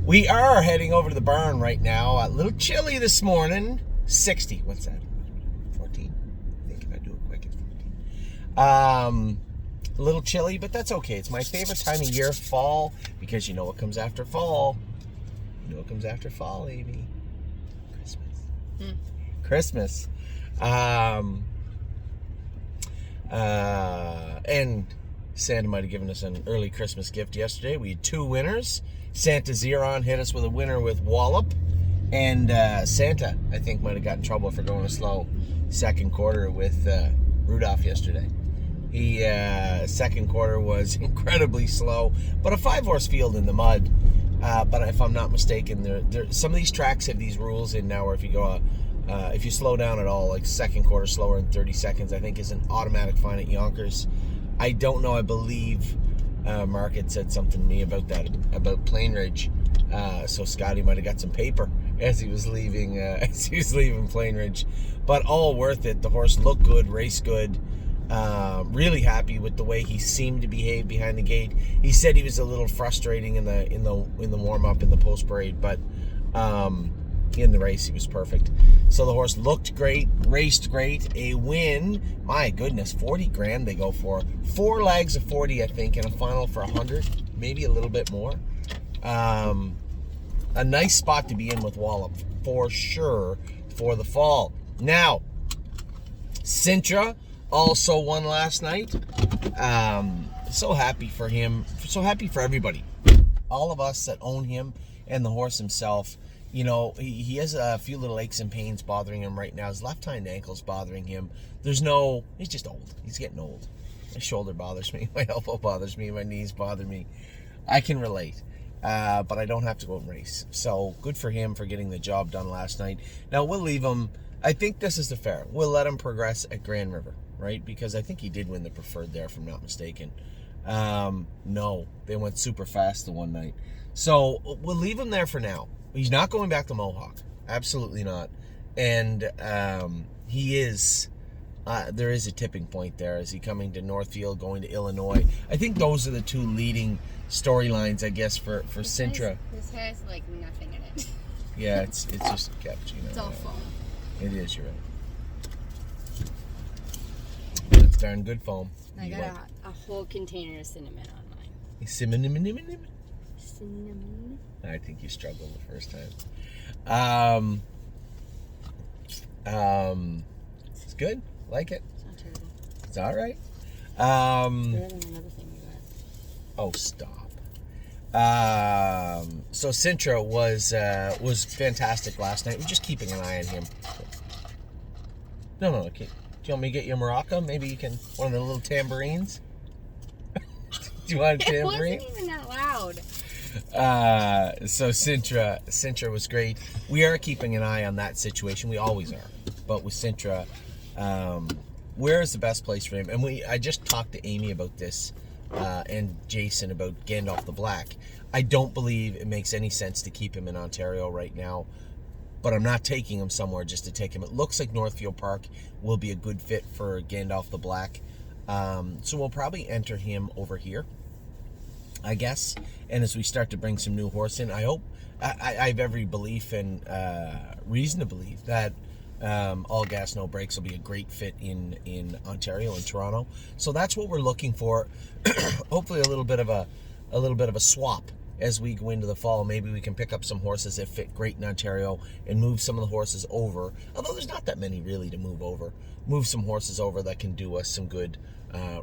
We are heading over to the barn right now. A little chilly this morning. 60. What's that? 14? I think if I do it quick, it's 14. A little chilly, but that's okay. It's my favorite time of year, fall, because you know what comes after fall. You know what comes after fall, Amy? Christmas. Christmas. And Santa might have given us an early Christmas gift yesterday. We had 2 winners. Santa Zeron hit us with a winner with Wallop. And Santa, I think, might have got in trouble for going a slow second quarter with Rudolph yesterday. He second quarter was incredibly slow, but a 5-horse field in the mud. But if I'm not mistaken, there some of these tracks have these rules in now where if you go if you slow down at all, like second quarter slower than 30 seconds, I think is an automatic fine at Yonkers. I don't know. I believe Mark had said something to me about that, about Plain Ridge. So Scotty might have got some paper as he was leaving Plain Ridge. But all worth it. The horse looked good, raced good. Really happy with the way he seemed to behave behind the gate. He said he was a little frustrating in the warm up in the post parade, but in the race he was perfect. So the horse looked great, raced great, a win. My goodness, 40 grand they go for. 4 legs of 40, I think, and a final for 100, maybe a little bit more. A nice spot to be in with Wallop for sure for the fall. Now, Sintra also won last night. So happy for him. So happy for everybody. All of us that own him and the horse himself. You know, he has a few little aches and pains bothering him right now. His left hind ankle's bothering him. He's just old. He's getting old. My shoulder bothers me. My elbow bothers me. My knees bother me. I can relate. But I don't have to go and race. So good for him for getting the job done last night. Now we'll leave him. I think this is the fair. We'll let him progress at Grand River, right? Because I think he did win the preferred there, if I'm not mistaken. No, they went super fast the one night. So we'll leave him there for now. He's not going back to Mohawk. Absolutely not. And he is... there is a tipping point there. Is he coming to Northfield, going to Illinois? I think those are the 2 leading storylines, I guess, for Sintra. This has like nothing in it. Yeah, it's just cappuccino. It's all foam. It is, you're right. It's darn good foam. I got a whole container of cinnamon on mine. Cinnamon? Cinnamon? I think you struggled the first time. It's good. Like it. It's not terrible. It's all right. Better than another thing we got. Oh, stop. So Sintra was fantastic last night. We're just keeping an eye on him. No. Okay. Do you want me to get you a maraca? Maybe you can one of the little tambourines. Do you want a tambourine? It wasn't even that loud. So Sintra was great. We are keeping an eye on that situation. We always are. But with Sintra, where is the best place for him? And I just talked to Amy about this and Jason about Gandalf the Black. I don't believe it makes any sense to keep him in Ontario right now. But I'm not taking him somewhere just to take him. It looks like Northfield Park will be a good fit for Gandalf the Black. So we'll probably enter him over here, I guess. And as we start to bring some new horse in, I hope, I have every belief and reason to believe that All Gas No Brakes will be a great fit in Ontario and Toronto. So that's what we're looking for. Hopefully a little bit of a swap as we go into the fall. Maybe we can pick up some horses that fit great in Ontario and move some of the horses over. Although there's not that many really to move over. Move some horses over that can do us some good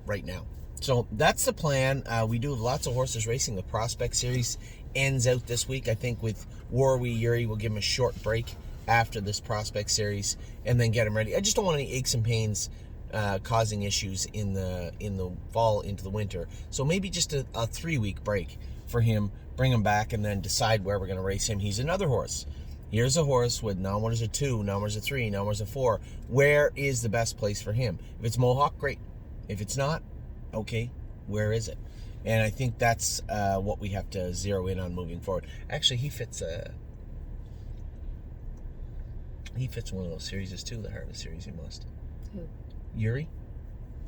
right now. So that's the plan. We do have lots of horses racing. The Prospect Series ends out this week. I think with Warwee Yuri, we'll give him a short break after this Prospect Series and then get him ready. I just don't want any aches and pains causing issues in the fall into the winter. So maybe just a 3-week break for him, bring him back, and then decide where we're going to race him. He's another horse. Here's a horse with numbers of 2, numbers of 3, numbers of 4. Where is the best place for him? If it's Mohawk, great. If it's not, okay, where is it? And I think that's what we have to zero in on moving forward. Actually, he fits one of those series too, the Harvest Series. He must. Who? Yuri.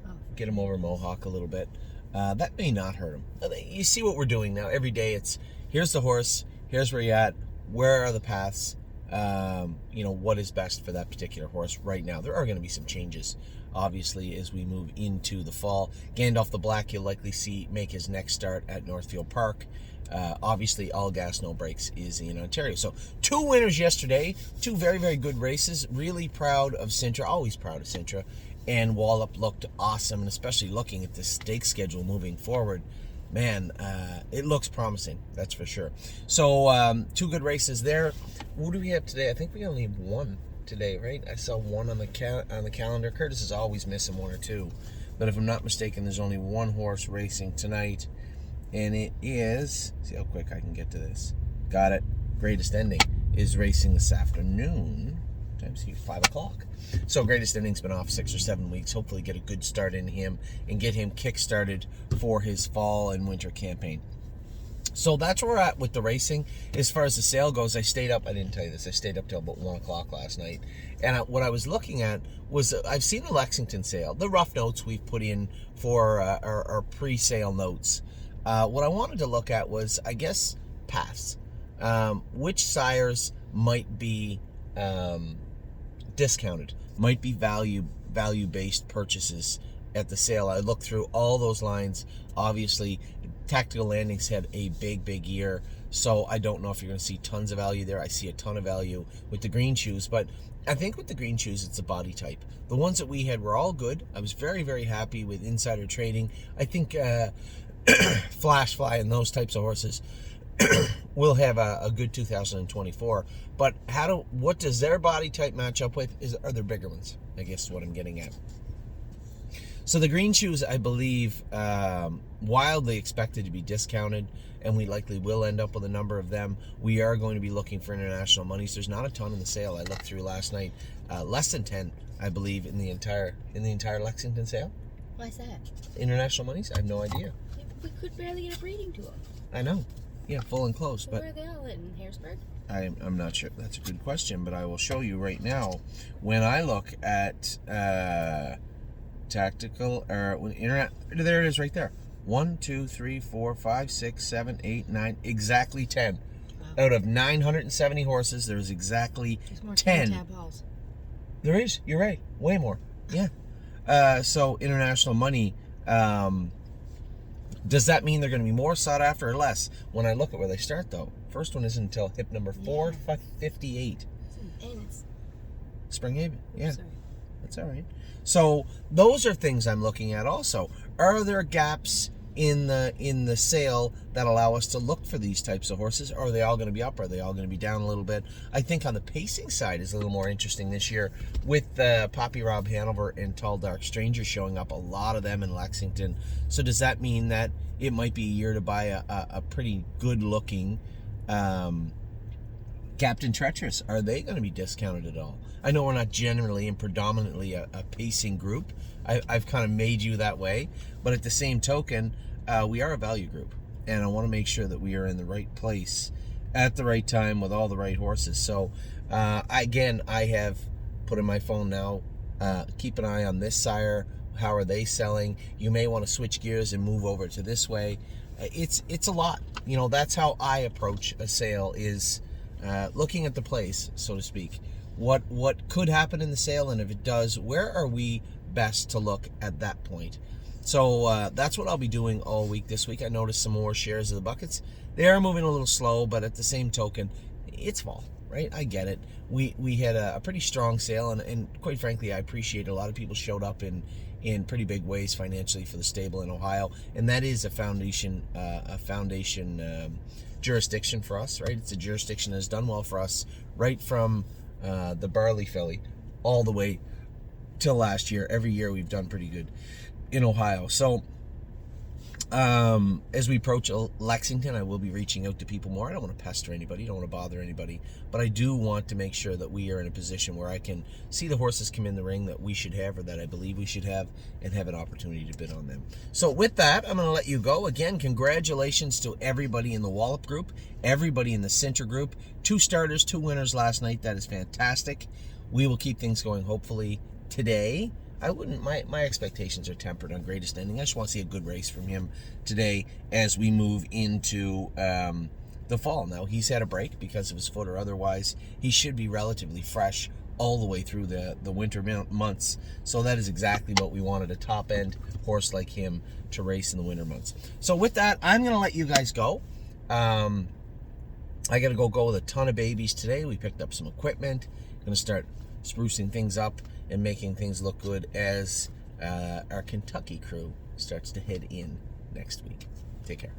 Oh. Get him over Mohawk a little bit. That may not hurt him. You see what we're doing now. Every day it's, here's the horse, here's where you're at. Where are the paths? What is best for that particular horse right now. There are going to be some changes, obviously, as we move into the fall. Gandalf the Black, you'll likely see make his next start at Northfield Park. Obviously, All Gas, No Brakes is in Ontario. So 2 winners yesterday, 2 very, very good races. Really proud of Sintra, always proud of Sintra. And Wallop looked awesome, and especially looking at the stake schedule moving forward. Man, it looks promising, that's for sure. So 2 good races there. What do we have today? I think we only have 1 today, right? I saw 1 on the calendar. Curtis is always missing 1 or 2. But if I'm not mistaken, there's only 1 horse racing tonight. And it is, see how quick I can get to this. Got it. Greatest Ending is racing this afternoon. Times 5 o'clock. So Greatest Ending's been off 6 or 7 weeks. Hopefully get a good start in him and get him kick-started for his fall and winter campaign. So that's where we're at with the racing. As far as the sale goes, I stayed up. I didn't tell you this. I stayed up till about 1 o'clock last night. And what I was looking at was, I've seen the Lexington sale. The rough notes we've put in for our pre-sale notes. What I wanted to look at was, I guess, paths. Which sires might be discounted, might be value-based purchases at the sale. I looked through all those lines. Obviously, Tactical Landings had a big year, so I don't know if you're going to see tons of value there. I see a ton of value with the green shoes, but I think with the green shoes, it's a body type. The ones that we had were all good. I was very, very happy with insider trading. I think Flash Fly and those types of horses will have a good 2024. But what does their body type match up with? Are there bigger ones? I guess is what I'm getting at. So the green shoes, I believe, wildly expected to be discounted, and we likely will end up with a number of them. We are going to be looking for international monies. There's not a ton in the sale. I looked through last night, less than 10, I believe, in the entire Lexington sale. Why is that? International monies? I have no idea. We could barely get a breeding tour. I know. Yeah, full and close. So But where are they all in Harrisburg? I'm not sure. That's a good question, but I will show you right now. When I look at tactical or internet, there it is right there. 1, 2, 3, 4, 5, 6, 7, 8, 9, exactly 10. Wow. Out of 970 horses, there's exactly There's more 10. tab balls. There is. You're right. Way more. Yeah. So international money. Does that mean they're going to be more sought after or less? When I look at where they start, though, first one isn't until hip number 458. And it's Springhaven. Yeah. sorry. That's all right. So those are things I'm looking at also. Are there gaps in the sale that allow us to look for these types of horses? Or are they all going to be up? Are they all going to be down a little bit? I think on the pacing side is a little more interesting this year with Poppy Rob Hanover and Tall Dark Stranger showing up, a lot of them in Lexington. So does that mean that it might be a year to buy a pretty good looking Captain Treacherous? Are they going to be discounted at all? I know we're not generally and predominantly a pacing group. I've kind of made you that way. But at the same token, we are a value group. And I want to make sure that we are in the right place at the right time with all the right horses. So, I have put in my phone now, keep an eye on this sire. How are they selling? You may want to switch gears and move over to this way. It's a lot. You know, that's how I approach a sale, is looking at the place, so to speak. What could happen in the sale, and if it does, where are we best to look at that point? So that's what I'll be doing all week this week. I noticed some more shares of the buckets. They are moving a little slow, but at the same token, it's fall, right? I get it. We had a pretty strong sale, and quite frankly, I appreciate a lot of people showed up in pretty big ways financially for the stable in Ohio, and that is a foundation jurisdiction for us, right? It's a jurisdiction that has done well for us right from the Barley Filly all the way till last year. Every year we've done pretty good in Ohio. So as we approach Lexington, I will be reaching out to people more. I don't want to pester anybody, don't want to bother anybody, but I do want to make sure that we are in a position where I can see the horses come in the ring that we should have, or that I believe we should have, and have an opportunity to bid on them. So with that, I'm going to let you go. Again, congratulations to everybody in the Wallop group, everybody in the Sintra group. 2 starters, 2 winners last night. That is fantastic. We will keep things going hopefully today. My expectations are tempered on Greatest Ending. I just want to see a good race from him today as we move into the fall. Now, he's had a break because of his foot, or otherwise he should be relatively fresh all the way through the winter months. So that is exactly what we wanted, a top-end horse like him to race in the winter months. So with that, I'm going to let you guys go. I got to go with a ton of babies today. We picked up some equipment. Going to start sprucing things up and making things look good as our Kentucky crew starts to head in next week. Take care.